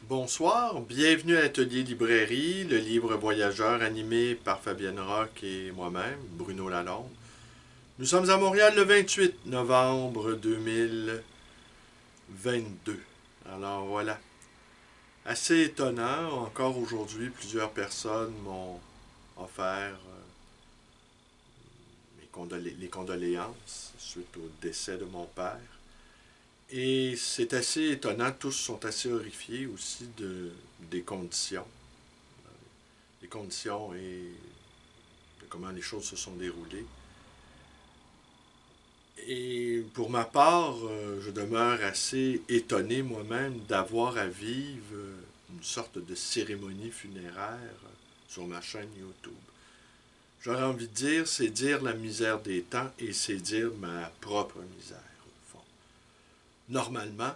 Bonsoir, bienvenue à l'Atelier Librairie, le livre voyageur animé par Fabienne Roch et moi-même, Bruno Lalonde. Nous sommes à Montréal le 28 novembre 2022. Alors voilà, assez étonnant, encore aujourd'hui, plusieurs personnes m'ont offert les condoléances suite au décès de mon père. Et c'est assez étonnant, tous sont assez horrifiés aussi des conditions. Les conditions et de comment les choses se sont déroulées. Et pour ma part, je demeure assez étonné moi-même d'avoir à vivre une sorte de cérémonie funéraire sur ma chaîne YouTube. J'aurais envie de dire, c'est dire la misère des temps et c'est dire ma propre misère, au fond. Normalement,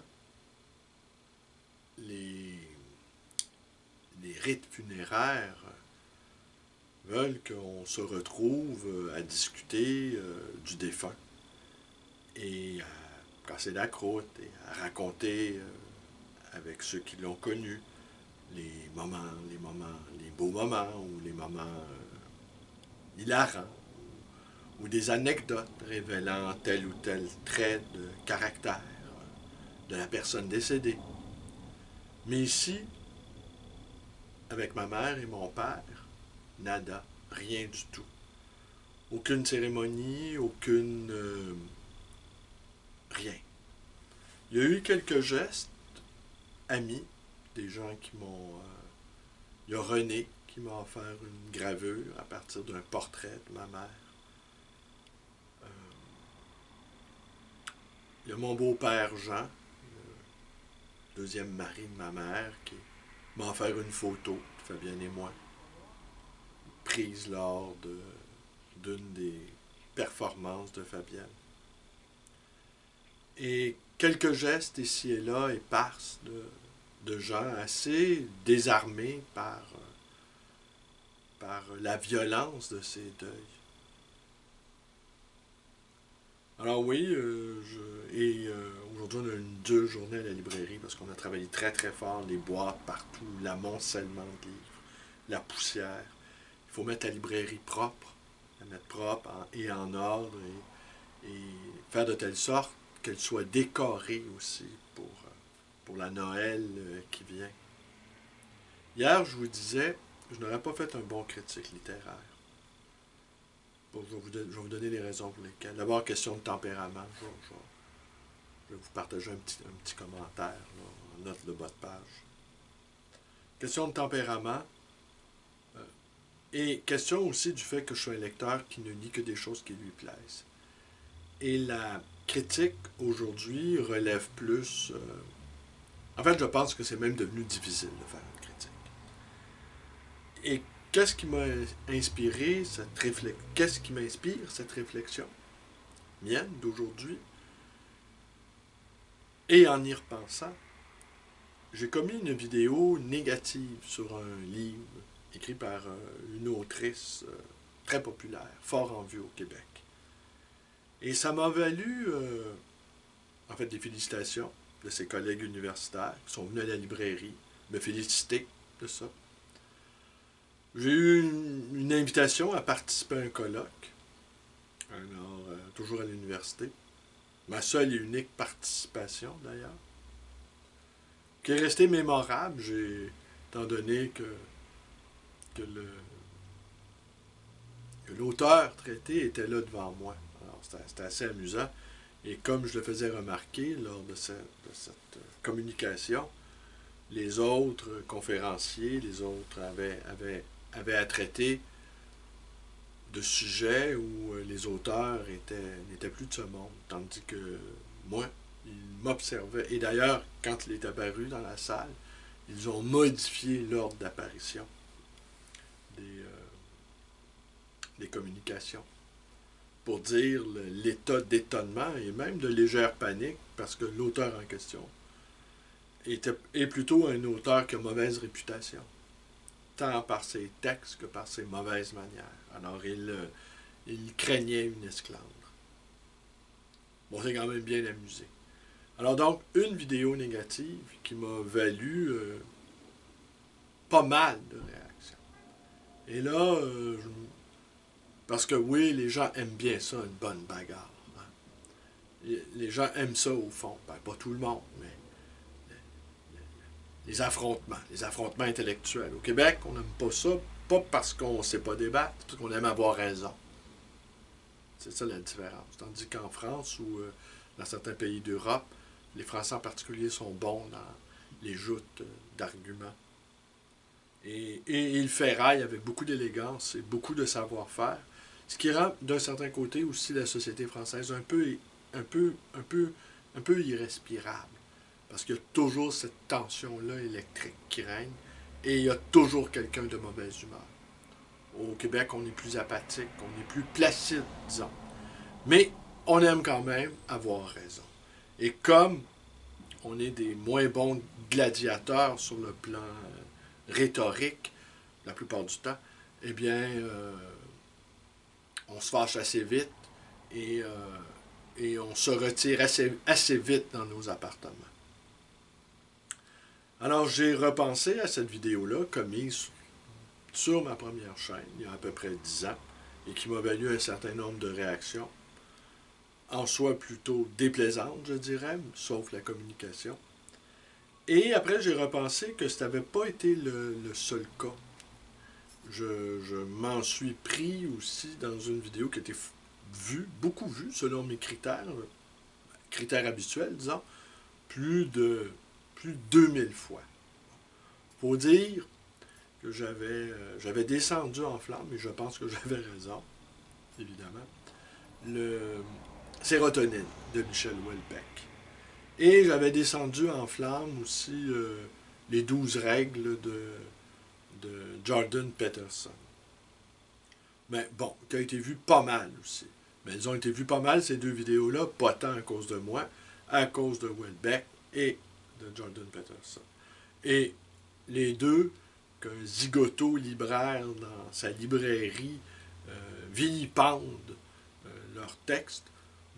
les, les rites funéraires veulent qu'on se retrouve à discuter du défunt et à casser la croûte et à raconter avec ceux qui l'ont connu les beaux moments ou les moments hilarants ou des anecdotes révélant tel ou tel trait de caractère de la personne décédée. Mais ici, avec ma mère et mon père, nada, rien du tout. Aucune cérémonie, aucune... rien. Il y a eu quelques gestes amis, des gens qui m'ont... il y a René qui m'a offert une gravure à partir d'un portrait de ma mère. Euh, il y a mon beau-père Jean, le deuxième mari de ma mère, qui m'a offert une photo de Fabienne et moi, prise lors d'une des performances de Fabienne. Et quelques gestes ici et là éparses de gens assez désarmés par la violence de ces deuils. Alors oui, aujourd'hui on a une dure journée à la librairie parce qu'on a travaillé très très fort, les boîtes partout, l'amoncellement de livres, la poussière. Il faut mettre la librairie propre, la mettre propre et en ordre et faire de telle sorte qu'elle soit décorée aussi pour la Noël qui vient. Hier, je vous disais, je n'aurais pas fait un bon critique littéraire. Bon, je vais vous donner les raisons pour lesquelles. D'abord, question de tempérament. Je vais vous partager un petit commentaire là, en note de bas de page. Question de tempérament. Et question aussi du fait que je suis un lecteur qui ne lit que des choses qui lui plaisent. Et la critique aujourd'hui relève plus... en fait, je pense que c'est même devenu difficile de faire une critique. Et qu'est-ce qui m'a inspiré cette réflexion? Qu'est-ce qui m'inspire cette réflexion mienne d'aujourd'hui? Et en y repensant, j'ai commis une vidéo négative sur un livre écrit par une autrice très populaire, fort en vue au Québec. Et ça m'a valu, en fait, des félicitations de ses collègues universitaires qui sont venus à la librairie me féliciter de ça. J'ai eu une invitation à participer à un colloque, alors toujours à l'université. Ma seule et unique participation d'ailleurs, qui est restée mémorable, étant donné que l'auteur traité était là devant moi. Alors c'était assez amusant. Et comme je le faisais remarquer lors de cette communication, les autres conférenciers, les autres avaient à traiter de sujets où les auteurs n'étaient plus de ce monde. Tandis que moi, ils m'observaient. Et d'ailleurs, quand il est apparu dans la salle, ils ont modifié l'ordre d'apparition des communications pour dire l'état d'étonnement et même de légère panique parce que l'auteur en question est plutôt un auteur qui a mauvaise réputation, tant par ses textes que par ses mauvaises manières. Alors il craignait une esclandre. Bon, c'est quand même bien amusé. Alors donc, une vidéo négative qui m'a valu pas mal de réactions. Et là, parce que oui, les gens aiment bien ça, une bonne bagarre. Hein. Les gens aiment ça au fond. Ben, pas tout le monde, mais les affrontements intellectuels. Au Québec, on n'aime pas ça, pas parce qu'on ne sait pas débattre, parce qu'on aime avoir raison. C'est ça la différence. Tandis qu'en France ou dans certains pays d'Europe, les Français en particulier sont bons dans les joutes d'arguments. Et ils ferraillent avec beaucoup d'élégance et beaucoup de savoir-faire, ce qui rend d'un certain côté aussi la société française un peu irrespirable. Parce qu'il y a toujours cette tension-là électrique qui règne et il y a toujours quelqu'un de mauvaise humeur. Au Québec, on est plus apathique, on est plus placide, disons. Mais on aime quand même avoir raison. Et comme on est des moins bons gladiateurs sur le plan rhétorique, la plupart du temps, eh bien, on se fâche assez vite et on se retire assez vite dans nos appartements. Alors, j'ai repensé à cette vidéo-là, commise sur ma première chaîne, il y a à peu près 10 ans, et qui m'a valu un certain nombre de réactions, en soi plutôt déplaisantes, je dirais, sauf la communication. Et après, j'ai repensé que ça n'avait pas été le seul cas. Je m'en suis pris aussi dans une vidéo qui a été vue, beaucoup vue, selon mes critères habituels, disons, plus de 2000 fois. Faut dire que j'avais descendu en flamme, et je pense que j'avais raison, évidemment, le Sérotonine de Michel Houellebecq. Et j'avais descendu en flamme aussi les 12 règles de Jordan Peterson. Mais bon, qui a été vu pas mal aussi. Mais elles ont été vues pas mal, ces deux vidéos-là, pas tant à cause de moi, à cause de Houellebecq et de Jordan Peterson. Et les deux, qu'un zigoto libraire dans sa librairie vilipende leurs textes,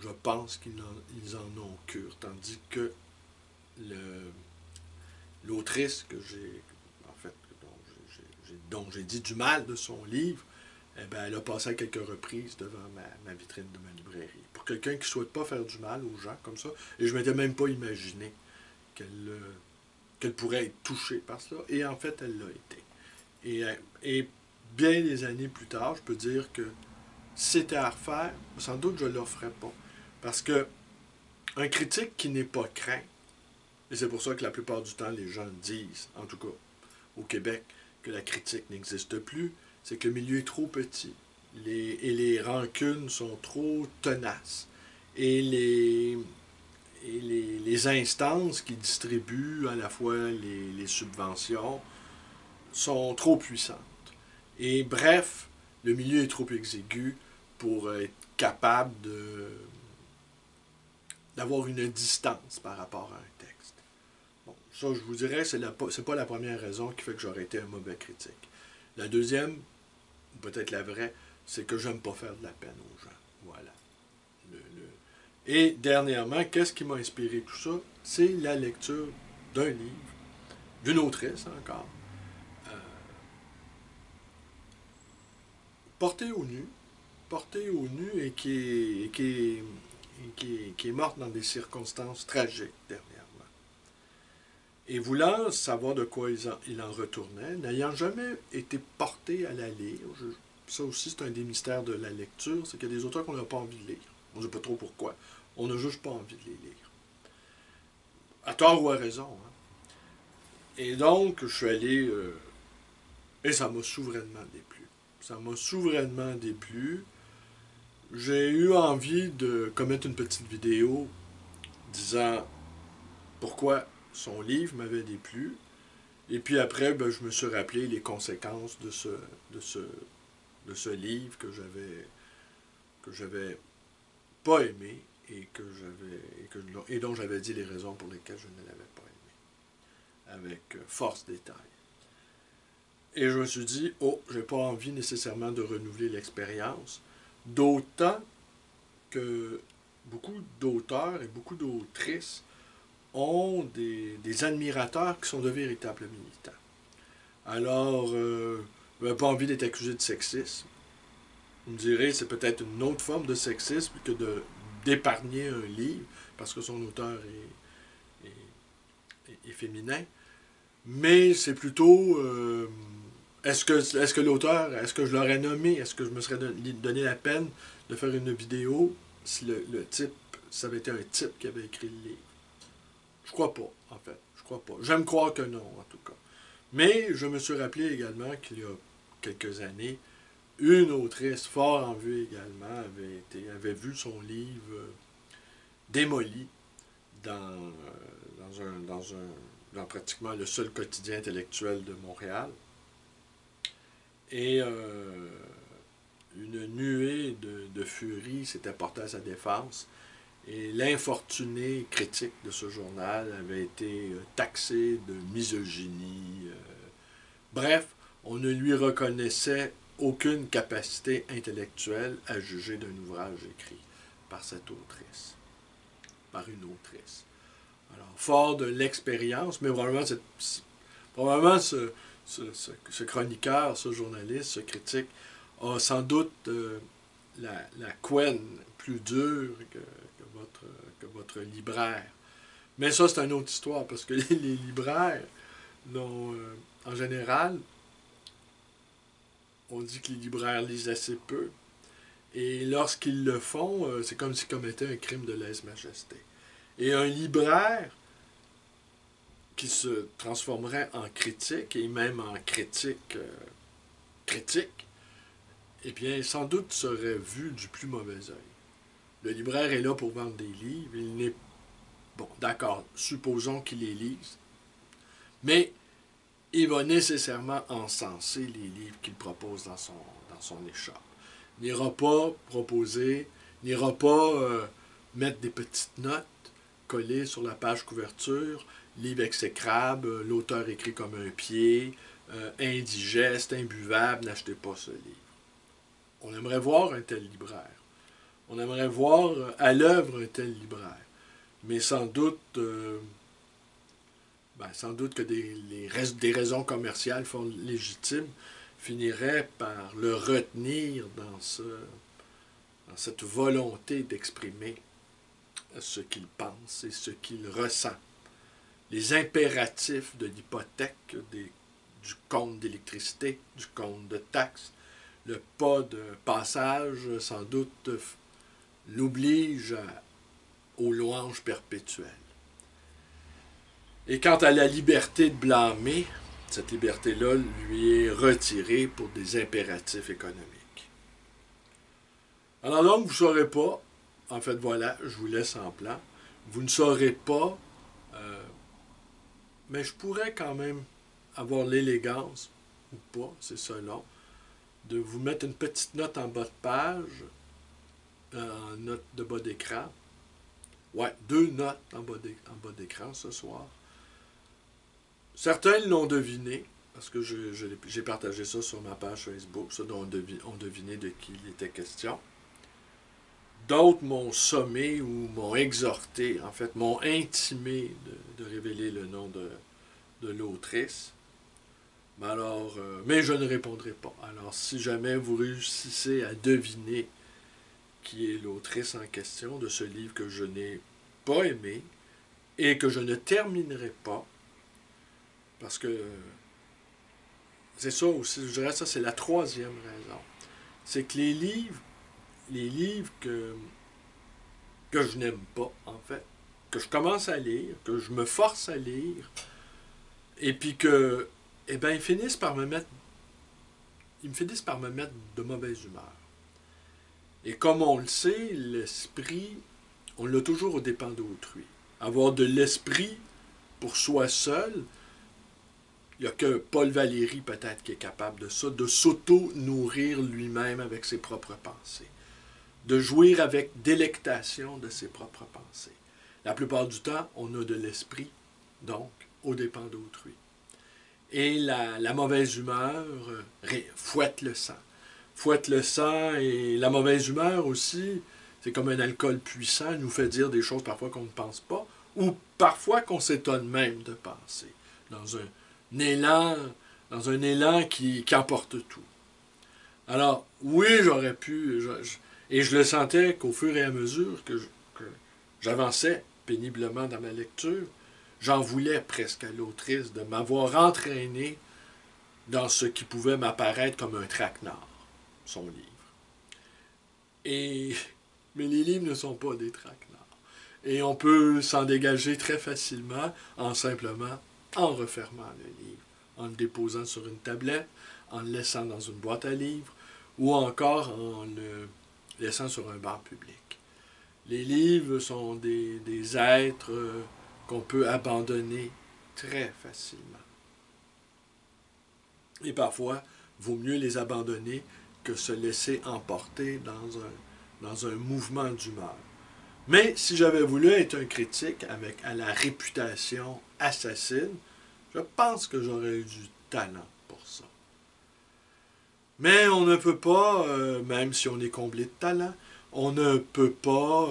je pense qu'ils en ont cure. Tandis que l'autrice que j'ai, en fait, dont j'ai dit du mal de son livre, eh bien, elle a passé à quelques reprises devant ma vitrine de ma librairie. Pour quelqu'un qui ne souhaite pas faire du mal aux gens comme ça, et je ne m'étais même pas imaginé qu'elle pourrait être touchée par cela, et en fait, elle l'a été. Et bien des années plus tard, je peux dire que si c'était à refaire, sans doute je ne le referais pas. Parce que un critique qui n'est pas craint, et c'est pour ça que la plupart du temps, les gens disent, en tout cas au Québec, que la critique n'existe plus, c'est que le milieu est trop petit. Et les rancunes sont trop tenaces. Et les instances qui distribuent à la fois les subventions sont trop puissantes. Et bref, le milieu est trop exigu pour être capable d'avoir une distance par rapport à un texte. Bon, ça, je vous dirais, c'est pas la première raison qui fait que j'aurais été un mauvais critique. La deuxième, peut-être la vraie, c'est que j'aime pas faire de la peine aux gens. Voilà. Et dernièrement, qu'est-ce qui m'a inspiré tout ça? C'est la lecture d'un livre, d'une autrice encore, portée au nu et qui est morte dans des circonstances tragiques dernièrement. Et voulant savoir de quoi il en retournait, n'ayant jamais été porté à la lire, ça aussi c'est un des mystères de la lecture, c'est qu'il y a des auteurs qu'on n'a pas envie de lire. On ne sait pas trop pourquoi. On n'a juste pas envie de les lire. À tort ou à raison. Hein. Et donc, je suis allé... et ça m'a souverainement déplu. Ça m'a souverainement déplu. J'ai eu envie de commettre une petite vidéo disant pourquoi son livre m'avait déplu. Et puis après, ben, je me suis rappelé les conséquences de ce livre que j'avais pas aimé et dont j'avais dit les raisons pour lesquelles je ne l'avais pas aimé. Avec force détail. Et je me suis dit, oh, j'ai pas envie nécessairement de renouveler l'expérience. D'autant que beaucoup d'auteurs et beaucoup d'autrices ont des admirateurs qui sont de véritables militants. Alors, je n'avais pas envie d'être accusé de sexisme. Vous me direz, c'est peut-être une autre forme de sexisme que d'épargner un livre, parce que son auteur est féminin. Mais c'est plutôt, est-ce que l'auteur, est-ce que je l'aurais nommé, est-ce que je me serais donné la peine de faire une vidéo si le type, ça avait été un type qui avait écrit le livre? Je crois pas, en fait. Je crois pas. J'aime croire que non, en tout cas. Mais je me suis rappelé également qu'il y a quelques années, une autrice fort en vue également avait vu son livre démoli dans pratiquement le seul quotidien intellectuel de Montréal. Et une nuée de furie s'était portée à sa défense. Et l'infortuné critique de ce journal avait été taxé de misogynie. Bref, on ne lui reconnaissait aucune capacité intellectuelle à juger d'un ouvrage écrit par cette autrice, par une autrice. Alors, fort de l'expérience, mais probablement ce chroniqueur, ce journaliste, ce critique, a sans doute la couenne plus dure que votre libraire. Mais ça, c'est une autre histoire, parce que les libraires, en général, on dit que les libraires lisent assez peu. Et lorsqu'ils le font, c'est comme s'ils commettaient un crime de lèse-majesté. Et un libraire qui se transformerait en critique, et même en critique, eh bien, sans doute serait vu du plus mauvais œil. Le libraire est là pour vendre des livres. Il n'est... Bon, d'accord, supposons qu'il les lise. Mais il va nécessairement encenser les livres qu'il propose dans son échoppe. Il n'ira pas proposer, n'ira pas mettre des petites notes collées sur la page couverture, livre exécrable, l'auteur écrit comme un pied, indigeste, imbuvable, n'achetez pas ce livre. On aimerait voir un tel libraire. On aimerait voir à l'œuvre un tel libraire. Mais sans doute que des raisons commerciales fort légitimes finiraient par le retenir dans cette volonté d'exprimer ce qu'il pense et ce qu'il ressent. Les impératifs de l'hypothèque, du compte d'électricité, du compte de taxes, le pas de passage, sans doute, l'oblige aux louanges perpétuelles. Et quant à la liberté de blâmer, cette liberté-là lui est retirée pour des impératifs économiques. Alors donc, vous ne saurez pas, en fait voilà, je vous laisse en plan, vous ne saurez pas, mais je pourrais quand même avoir l'élégance, ou pas, c'est selon, de vous mettre une petite note en bas de page, en note de bas d'écran. Ouais, 2 notes en bas d'écran ce soir. Certains l'ont deviné, parce que j'ai partagé ça sur ma page Facebook, ceux dont ont deviné de qui il était question. D'autres m'ont sommé ou m'ont exhorté, en fait, m'ont intimé de révéler le nom de l'autrice. Mais je ne répondrai pas. Alors, si jamais vous réussissez à deviner qui est l'autrice en question de ce livre que je n'ai pas aimé et que je ne terminerai pas, parce que c'est ça aussi, je dirais ça, c'est la troisième raison. C'est que les livres que je n'aime pas, en fait, que je commence à lire, que je me force à lire, et puis que, eh bien, ils finissent par me mettre de mauvaise humeur. Et comme on le sait, l'esprit, on l'a toujours aux dépens d'autrui. Avoir de l'esprit pour soi seul, il n'y a que Paul Valéry peut-être qui est capable de ça, de s'auto-nourrir lui-même avec ses propres pensées, de jouir avec délectation de ses propres pensées. La plupart du temps, on a de l'esprit, donc, aux dépens d'autrui. Et la mauvaise humeur fouette le sang. Fouette le sang, et la mauvaise humeur aussi, c'est comme un alcool puissant, nous fait dire des choses parfois qu'on ne pense pas, ou parfois qu'on s'étonne même de penser. Dans un élan dans un élan qui emporte tout. Alors, oui, j'aurais pu, et je le sentais qu'au fur et à mesure que j'avançais péniblement dans ma lecture, j'en voulais presque à l'autrice de m'avoir entraîné dans ce qui pouvait m'apparaître comme un traquenard, son livre. Mais les livres ne sont pas des traquenards. Et on peut s'en dégager très facilement en refermant le livre, en le déposant sur une tablette, en le laissant dans une boîte à livres, ou encore en le laissant sur un banc public. Les livres sont des êtres qu'on peut abandonner très facilement. Et parfois, il vaut mieux les abandonner que se laisser emporter dans un mouvement d'humeur. Mais si j'avais voulu être un critique à la réputation assassine, je pense que j'aurais eu du talent pour ça. Mais on ne peut pas, même si on est comblé de talent, on ne peut pas...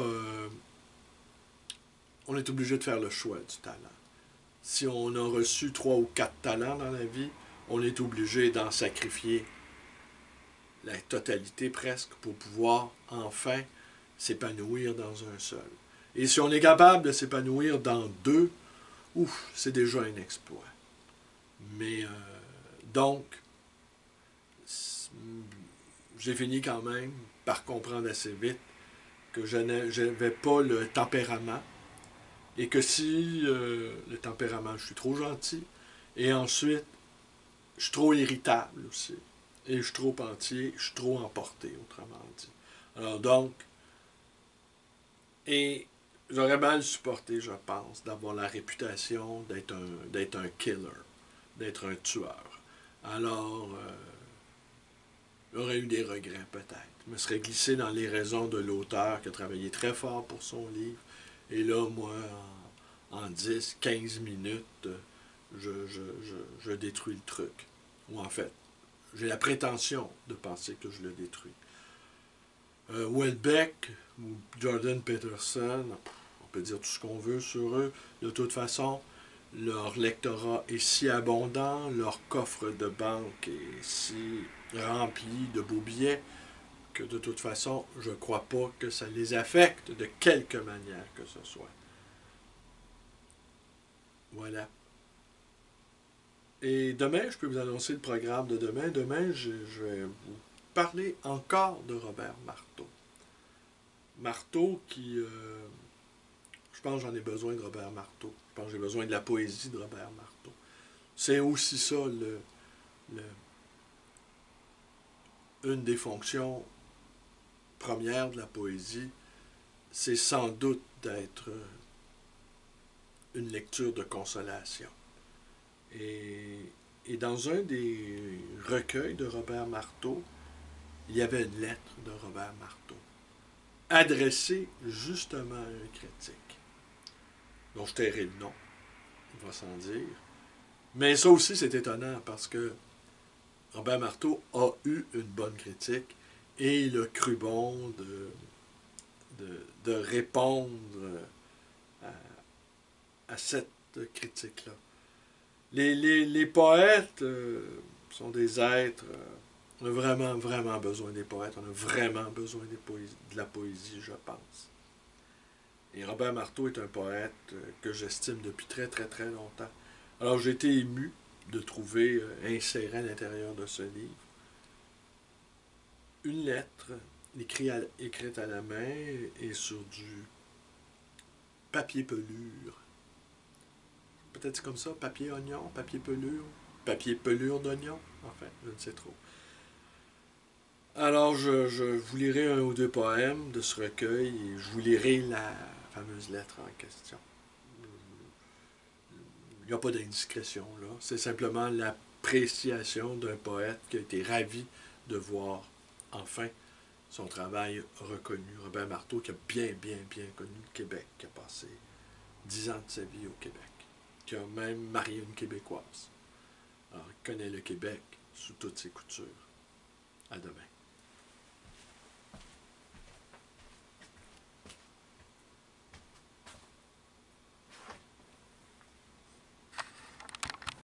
on est obligé de faire le choix du talent. Si on a reçu 3 ou 4 talents dans la vie, on est obligé d'en sacrifier la totalité presque pour pouvoir enfin s'épanouir dans un seul. Et si on est capable de s'épanouir dans 2, ouf, c'est déjà un exploit. Mais donc, j'ai fini quand même par comprendre assez vite que je n'avais pas le tempérament et que si le tempérament, je suis trop gentil, et ensuite, je suis trop irritable aussi, et je suis trop entier, je suis trop emporté, autrement dit. Alors donc, et j'aurais mal supporté, je pense, d'avoir la réputation d'être un killer, d'être un tueur. Alors, j'aurais eu des regrets peut-être. Je me serais glissé dans les raisons de l'auteur qui a travaillé très fort pour son livre. Et là, moi, en 10, 15 minutes, je détruis le truc. Ou en fait, j'ai la prétention de penser que je le détruis. Houellebecq ou Jordan Peterson, on peut dire tout ce qu'on veut sur eux. De toute façon, leur lectorat est si abondant, leur coffre de banque est si rempli de beaux billets, que de toute façon, je ne crois pas que ça les affecte de quelque manière que ce soit. Voilà. Et demain, je peux vous annoncer le programme de demain. Demain, je vais vous parler encore de Robert Marteau. Marteau qui... je pense que j'en ai besoin de Robert Marteau. Je pense que j'ai besoin de la poésie de Robert Marteau. C'est aussi ça une des fonctions premières de la poésie. C'est sans doute d'être une lecture de consolation. Et dans un des recueils de Robert Marteau, il y avait une lettre de Robert Marteau, adressée justement à un critique, dont je tairai le nom, il va sans dire. Mais ça aussi, c'est étonnant, parce que Robert Marteau a eu une bonne critique, et il a cru bon de répondre à cette critique-là. Les poètes sont des êtres... on a vraiment, vraiment besoin des poètes. On a vraiment besoin de la poésie, je pense. Et Robert Marteau est un poète que j'estime depuis très, très, très longtemps. Alors j'ai été ému de trouver inséré à l'intérieur de ce livre une lettre écrite à la main et sur du papier pelure. Peut-être c'est comme ça, papier oignon, papier pelure d'oignon, en fait, je ne sais trop. Alors, je vous lirai un ou deux poèmes de ce recueil et je vous lirai la fameuse lettre en question. Il n'y a pas d'indiscrétion, là. C'est simplement l'appréciation d'un poète qui a été ravi de voir, enfin, son travail reconnu. Robert Marteau, qui a bien, bien, bien connu le Québec, qui a passé 10 ans de sa vie au Québec, qui a même marié une Québécoise. Alors, il connaît le Québec sous toutes ses coutures. À demain.